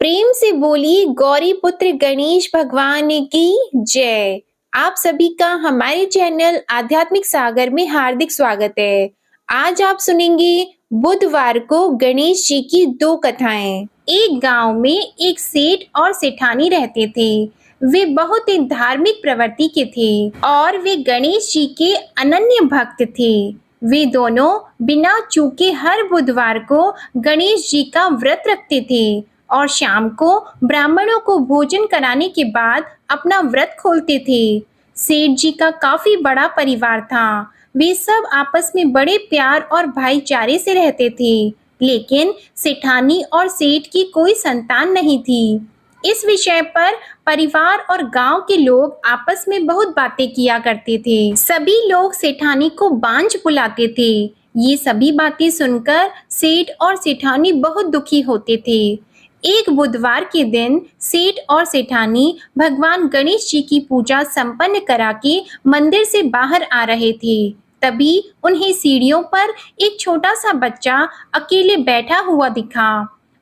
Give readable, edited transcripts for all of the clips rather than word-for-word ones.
प्रेम से बोली गौरी पुत्र गणेश भगवान की जय। आप सभी का हमारे चैनल आध्यात्मिक सागर में हार्दिक स्वागत है। आज आप सुनेंगे बुधवार को गणेश जी की दो कथाएं। एक गांव में एक सेठ और सेठानी रहते थे। वे बहुत ही धार्मिक प्रवृत्ति के थे और वे गणेश जी के अनन्य भक्त थे। वे दोनों बिना चूके हर बुधवार को गणेश जी का व्रत रखते थे और शाम को ब्राह्मणों को भोजन कराने के बाद अपना व्रत खोलते थे। सेठ जी का काफी बड़ा परिवार था। वे सब आपस में बड़े प्यार और भाईचारे से रहते थे, लेकिन सेठानी और सेठ की कोई संतान नहीं थी। इस विषय पर परिवार और गांव के लोग आपस में बहुत बातें किया करते थे। सभी लोग सेठानी को बांझ बुलाते थे। ये सभी बातें सुनकर सेठ और सेठानी बहुत दुखी होते थे। एक बुधवार के दिन सेठ और सेठानी भगवान गणेश जी की पूजा संपन्न करा के मंदिर से बाहर आ रहे थे। तभी उन्हें सीढ़ियों पर एक छोटा सा बच्चा अकेले बैठा हुआ दिखा।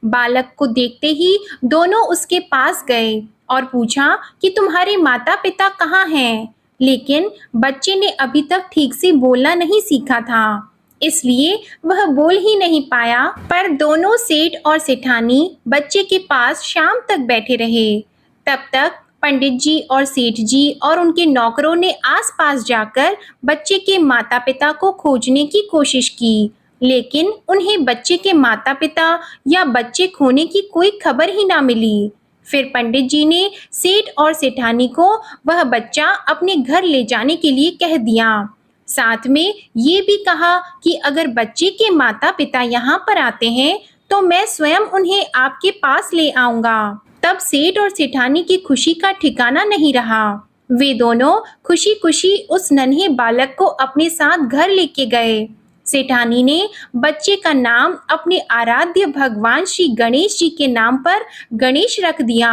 बालक को देखते ही दोनों उसके पास गए और पूछा कि तुम्हारे माता पिता कहाँ हैं? लेकिन बच्चे ने अभी तक ठीक से बोलना नहीं सीखा था, इसलिए वह बोल ही नहीं पाया। पर दोनों सेठ और सेठानी बच्चे के पास शाम तक बैठे रहे। तब तक पंडित जी और सेठ जी और उनके नौकरों ने आसपास जाकर बच्चे के माता पिता को खोजने की कोशिश की, लेकिन उन्हें बच्चे के माता पिता या बच्चे खोने की कोई खबर ही ना मिली। फिर पंडित जी ने सेठ और सेठानी को वह बच्चा अपने घर ले जाने के लिए कह दिया। साथ में ये भी कहा कि अगर बच्चे के माता पिता यहाँ पर आते हैं तो मैं स्वयं उन्हें आपके पास ले आऊंगा। तब सेठ और सेठानी की खुशी का ठिकाना नहीं रहा। वे दोनों खुशी खुशी उस नन्हे बालक को अपने साथ घर लेके गए। सेठानी ने बच्चे का नाम अपने आराध्य भगवान श्री गणेश जी के नाम पर गणेश रख दिया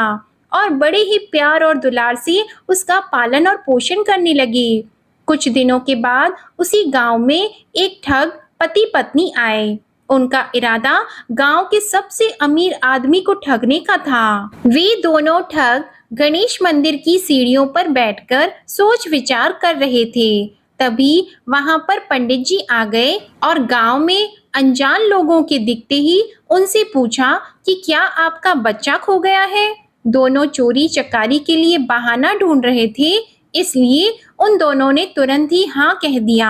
और बड़े ही प्यार और दुलार से उसका पालन और पोषण करने लगे। कुछ दिनों के बाद उसी गांव में एक ठग पति पत्नी आए। उनका इरादा गांव के सबसे अमीर आदमी को ठगने का था। वे दोनों ठग गणेश मंदिर की सीढ़ियों पर बैठकर सोच विचार कर रहे थे। तभी वहां पर पंडित जी आ गए और गांव में अनजान लोगों के दिखते ही उनसे पूछा कि क्या आपका बच्चा खो गया है? दोनों चोरी चकारी के लिए बहाना ढूंढ रहे थे, इसलिए उन दोनों ने तुरंत ही हाँ कह दिया।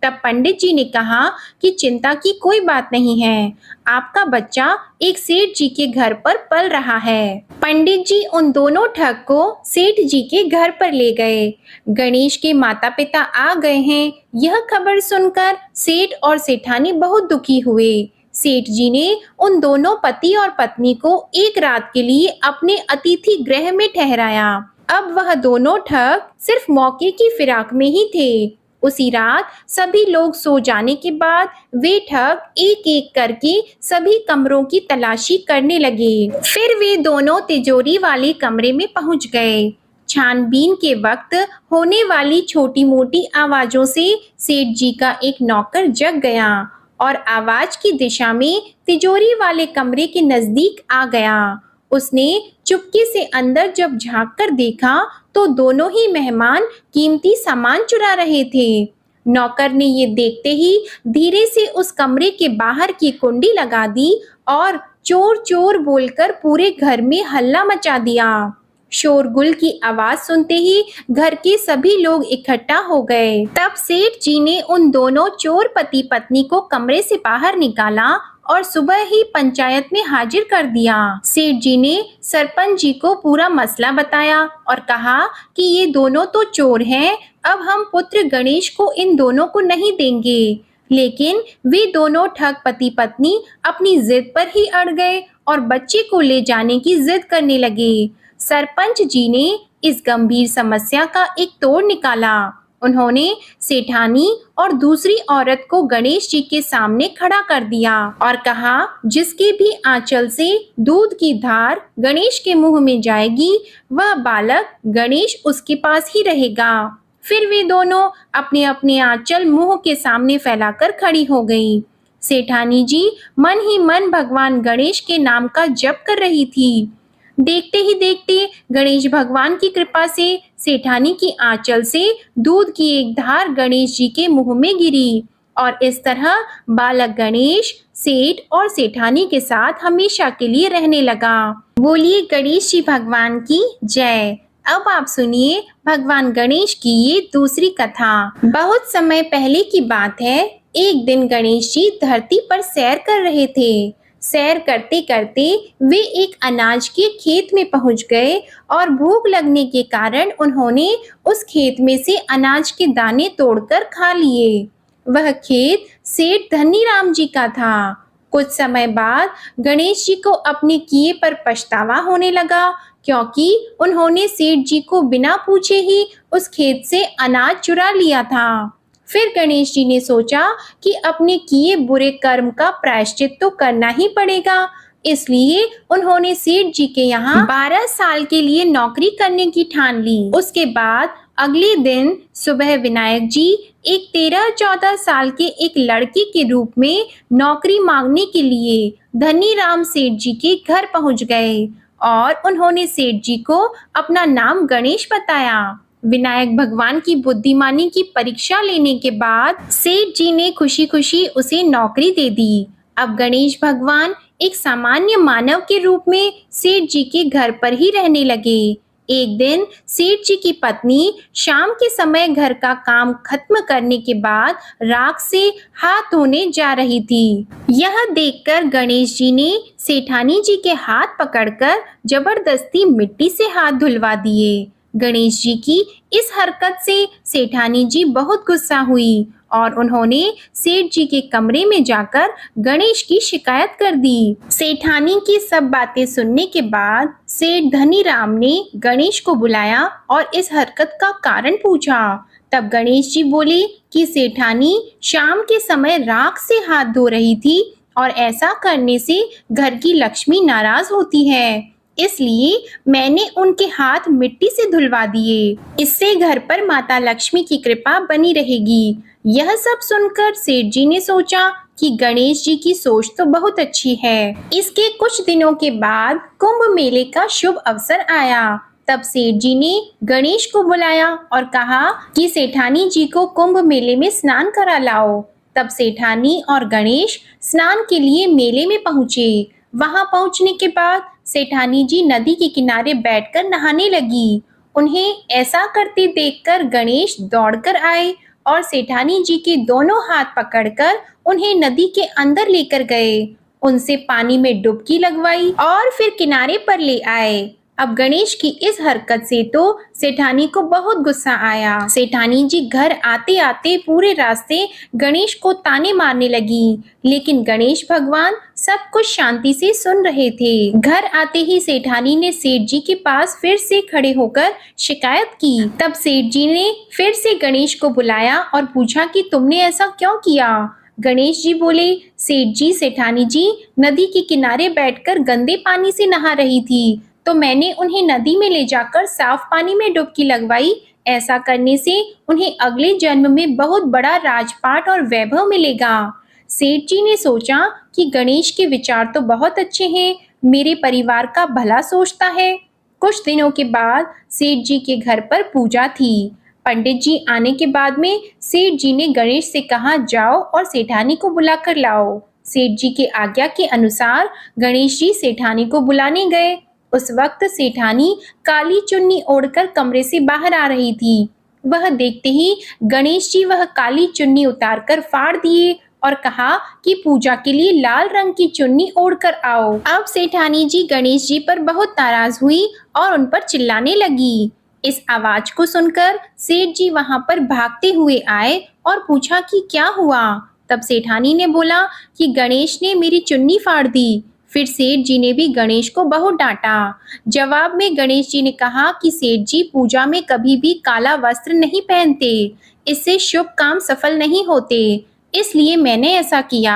तब पंडित जी ने कहा कि चिंता की कोई बात नहीं है, आपका बच्चा एक सेठ जी के घर पर पल रहा है। पंडित जी उन दोनों ठग को सेठ जी के घर पर ले गए। गणेश के माता पिता आ गए हैं, यह खबर सुनकर सेठ और सेठानी बहुत दुखी हुए। सेठ जी ने उन दोनों पति और पत्नी को एक रात के लिए अपने अतिथि गृह में ठहराया। अब वह दोनों ठग सिर्फ मौके की फिराक में ही थे। उसी रात सभी लोग सो जाने के बाद वे ठग एक एक करके सभी कमरों की तलाशी करने लगे। फिर वे दोनों तिजोरी वाले कमरे में पहुंच गए। छानबीन के वक्त होने वाली छोटी मोटी आवाजों से सेठ जी का एक नौकर जग गया और आवाज की दिशा में तिजोरी वाले कमरे के नजदीक आ गया। उसने चुपके से अंदर जब झांक कर देखा तो दोनों ही मेहमान कीमती सामान चुरा रहे थे। नौकर ने ये देखते ही धीरे से उस कमरे के बाहर की कुंडी लगा दी और चोर चोर बोलकर पूरे घर में हल्ला मचा दिया। शोरगुल की आवाज सुनते ही घर के सभी लोग इकट्ठा हो गए। तब सेठ जी ने उन दोनों चोर पति पत्नी को कमरे से बाहर निकाला और सुबह ही पंचायत में हाजिर कर दिया। सेठ जी ने सरपंच जी को पूरा मसला बताया और कहा कि ये दोनों तो चोर हैं, अब हम पुत्र गणेश को इन दोनों को नहीं देंगे। लेकिन वे दोनों ठग पति पत्नी अपनी जिद पर ही अड़ गए और बच्चे को ले जाने की जिद करने लगे। सरपंच जी ने इस गंभीर समस्या का एक तोड़ निकाला। उन्होंने सेठानी और दूसरी औरत को गणेश जी के सामने खड़ा कर दिया और कहा, जिसके भी आंचल से दूध की धार गणेश के मुंह में जाएगी, वह बालक गणेश उसके पास ही रहेगा। फिर वे दोनों अपने अपने आंचल मुंह के सामने फैलाकर खड़ी हो गईं। सेठानी जी मन ही मन भगवान गणेश के नाम का जप कर रही थी। देखते ही देखते गणेश भगवान की कृपा से सेठानी की आंचल से दूध की एक धार गणेश जी के मुंह में गिरी और इस तरह बालक गणेश सेठ और सेठानी के साथ हमेशा के लिए रहने लगा। बोलिए गणेश जी भगवान की जय। अब आप सुनिए भगवान गणेश की ये दूसरी कथा। बहुत समय पहले की बात है। एक दिन गणेश जी धरती पर सैर कर रहे थे। सैर करते करते वे एक अनाज के खेत में पहुंच गए और भूख लगने के कारण उन्होंने उस खेत में से अनाज के दाने तोड़कर खा लिए। वह खेत सेठ धनीराम जी का था। कुछ समय बाद गणेश जी को अपने किए पर पछतावा होने लगा, क्योंकि उन्होंने सेठ जी को बिना पूछे ही उस खेत से अनाज चुरा लिया था। फिर गणेश जी ने सोचा कि अपने किए बुरे कर्म का प्रायश्चित तो करना ही पड़ेगा, इसलिए उन्होंने सेठ जी के यहाँ 12 साल के लिए नौकरी करने की ठान ली। उसके बाद अगले दिन सुबह विनायक जी एक 13-14 साल के एक लड़के के रूप में नौकरी मांगने के लिए धनीराम सेठ जी के घर पहुंच गए और उन्होंने सेठ जी को अपना नाम गणेश बताया। विनायक भगवान की बुद्धिमानी की परीक्षा लेने के बाद सेठ जी ने खुशी खुशी उसे नौकरी दे दी। अब गणेश भगवान एक सामान्य मानव के रूप में सेठ जी के घर पर ही रहने लगे। एक दिन सेठ जी की पत्नी शाम के समय घर का काम खत्म करने के बाद राख से हाथ धोने जा रही थी। यह देखकर गणेश जी ने सेठानी जी के हाथ पकड़कर जबरदस्ती मिट्टी से हाथ धुलवा दिए। गणेश जी की इस हरकत से सेठानी जी बहुत गुस्सा हुई और उन्होंने सेठ जी के कमरे में जाकर गणेश की शिकायत कर दी। सेठानी की सब बातें सुनने के बाद सेठ धनीराम ने गणेश को बुलाया और इस हरकत का कारण पूछा। तब गणेश जी बोले कि सेठानी शाम के समय राख से हाथ धो रही थी और ऐसा करने से घर की लक्ष्मी नाराज होती है, इसलिए मैंने उनके हाथ मिट्टी से धुलवा दिए। इससे घर पर माता लक्ष्मी की कृपा बनी रहेगी। यह सब सुनकर सेठ जी ने सोचा कि गणेश जी की सोच तो बहुत अच्छी है। इसके कुछ दिनों के बाद कुंभ मेले का शुभ अवसर आया। तब सेठ जी ने गणेश को बुलाया और कहा कि सेठानी जी को कुंभ मेले में स्नान करा लाओ। तब सेठानी और गणेश स्नान के लिए मेले में पहुंचे। वहां पहुंचने के बाद सेठानी जी नदी के किनारे बैठकर नहाने लगी। उन्हें ऐसा करते देखकर गणेश दौड़कर आए और सेठानी जी के दोनों हाथ पकड़कर उन्हें नदी के अंदर लेकर गए, उनसे पानी में डुबकी लगवाई और फिर किनारे पर ले आए। अब गणेश की इस हरकत से तो सेठानी को बहुत गुस्सा आया। सेठानी जी घर आते आते पूरे रास्ते गणेश को ताने मारने लगी, लेकिन गणेश भगवान सब कुछ शांति से सुन रहे थे। घर आते ही सेठानी ने सेठ जी के पास फिर से खड़े होकर शिकायत की। तब सेठ जी ने फिर से गणेश को बुलाया और पूछा कि तुमने ऐसा क्यों किया। गणेश जी बोले, सेठ जी सेठानी जी नदी के किनारे बैठकर गंदे पानी से नहा रही थी, तो मैंने उन्हें नदी में ले जाकर साफ पानी में डुबकी लगवाई। ऐसा करने से उन्हें अगले जन्म में बहुत बड़ा राजपाट और वैभव मिलेगा। सेठ जी ने सोचा कि गणेश के विचार तो बहुत अच्छे हैं, मेरे परिवार का भला सोचता है। कुछ दिनों के बाद सेठ जी के घर पर पूजा थी। पंडित जी आने के बाद में सेठ जी ने गणेश से कहा, जाओ और सेठानी को बुला कर लाओ। सेठ जी के आज्ञा के अनुसार गणेश जी सेठानी को बुलाने गए। उस वक्त सेठानी काली चुन्नी ओढ़कर कमरे से बाहर आ रही थी। वह देखते ही गणेश जी वह काली चुन्नी उतारकर फाड़ दिए और कहा कि पूजा के लिए लाल रंग की चुन्नी ओढ़कर आओ। अब सेठानी जी गणेश जी पर बहुत नाराज हुई और उन पर चिल्लाने लगी। इस आवाज को सुनकर सेठ जी वहां पर भागते हुए आए और पूछा कि क्या हुआ। तब सेठानी ने बोला कि गणेश ने मेरी चुन्नी फाड़ दी। फिर सेठ जी ने भी गणेश को बहुत डांटा। जवाब में गणेश जी ने कहा कि सेठ जी पूजा में कभी भी काला वस्त्र नहीं पहनते, इससे शुभ काम सफल नहीं होते, इसलिए मैंने ऐसा किया।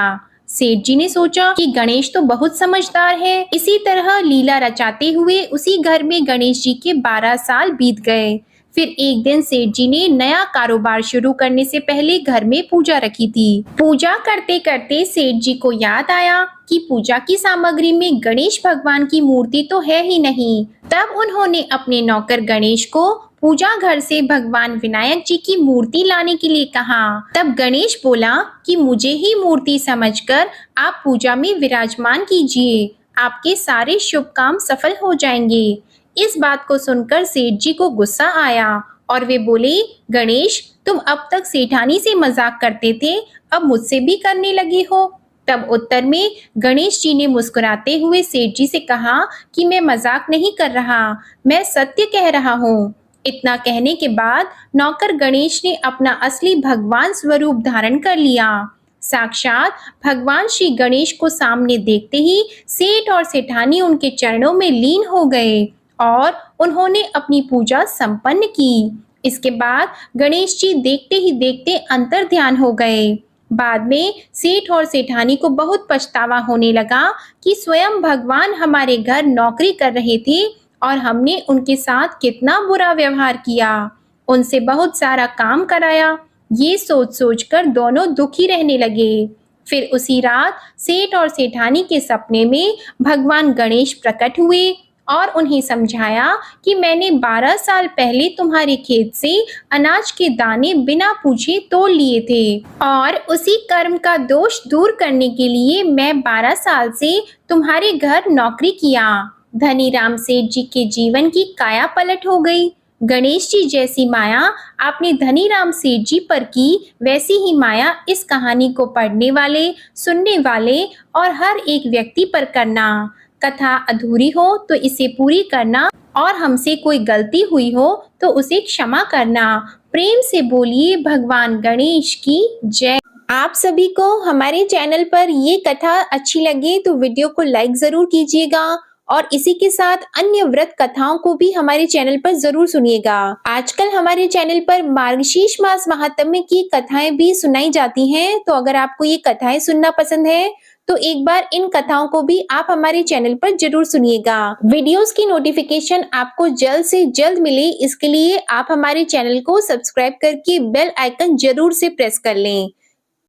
सेठ जी ने सोचा कि गणेश तो बहुत समझदार है। इसी तरह लीला रचाते हुए उसी घर में गणेश जी के 12 साल बीत गए। फिर एक दिन सेठ जी ने नया कारोबार शुरू करने से पहले घर में पूजा रखी थी। पूजा करते करते सेठ जी को याद आया कि पूजा की सामग्री में गणेश भगवान की मूर्ति तो है ही नहीं। तब उन्होंने अपने नौकर गणेश को पूजा घर से भगवान विनायक जी की मूर्ति लाने के लिए कहा। तब गणेश बोला कि मुझे ही मूर्ति समझकर आप पूजा में विराजमान कीजिए, आपके सारे शुभ काम सफल हो जाएंगे। इस बात को सुनकर सेठ जी को गुस्सा आया और वे बोले, गणेश, तुम अब तक सेठानी से मजाक करते थे, अब मुझसे भी करने लगे हो। तब उत्तर में गणेश जी ने मुस्कुराते हुए सेठ जी से कहा कि मैं मजाक नहीं कर रहा, मैं सत्य कह रहा हूँ। इतना कहने के बाद नौकर गणेश ने अपना असली भगवान स्वरूप धारण कर लिया। साक्षात भगवान श्री गणेश को सामने देखते ही सेठ और सेठानी उनके चरणों में लीन हो गए और उन्होंने अपनी पूजा संपन्न की। इसके बाद गणेश जी देखते ही देखते अंतर ध्यान हो गए। बाद में सेठ और सेठानी को बहुत पछतावा होने लगा कि स्वयं भगवान हमारे घर नौकरी कर रहे थे और हमने उनके साथ कितना बुरा व्यवहार किया, उनसे बहुत सारा काम कराया। ये सोच सोचकर दोनों दुखी रहने लगे। फिर उसी रात सेठ और सेठानी के सपने में भगवान गणेश प्रकट हुए और उन्हें समझाया कि मैंने 12 साल पहले तुम्हारे खेत से अनाज के दाने बिना पूछे तोड़ लिए थे और उसी कर्म का दोष दूर करने के लिए मैं 12 साल से तुम्हारे घर नौकरी किया। धनीराम सेठ जी के जीवन की काया पलट हो गई। गणेश जी जैसी माया आपने धनीराम सेठ जी पर की, वैसी ही माया इस कहानी को पढ़ने वाले, सुनने वाले और हर एक व्यक्ति पर करना। कथा अधूरी हो तो इसे पूरी करना और हमसे कोई गलती हुई हो तो उसे क्षमा करना। प्रेम से बोलिए भगवान गणेश की जय। आप सभी को हमारे चैनल पर ये कथा अच्छी लगे तो वीडियो को लाइक जरूर कीजिएगा और इसी के साथ अन्य व्रत कथाओं को भी हमारे चैनल पर जरूर सुनिएगा। आजकल हमारे चैनल पर मार्गशीर्ष मास महात्म्य की कथाएं भी सुनाई जाती हैं, तो अगर आपको ये कथाएं सुनना पसंद है तो एक बार इन कथाओं को भी आप हमारे चैनल पर जरूर सुनिएगा। वीडियोस की नोटिफिकेशन आपको जल्द से जल्द मिले, इसके लिए आप हमारे चैनल को सब्सक्राइब करके बेल आइकन जरूर से प्रेस कर लें।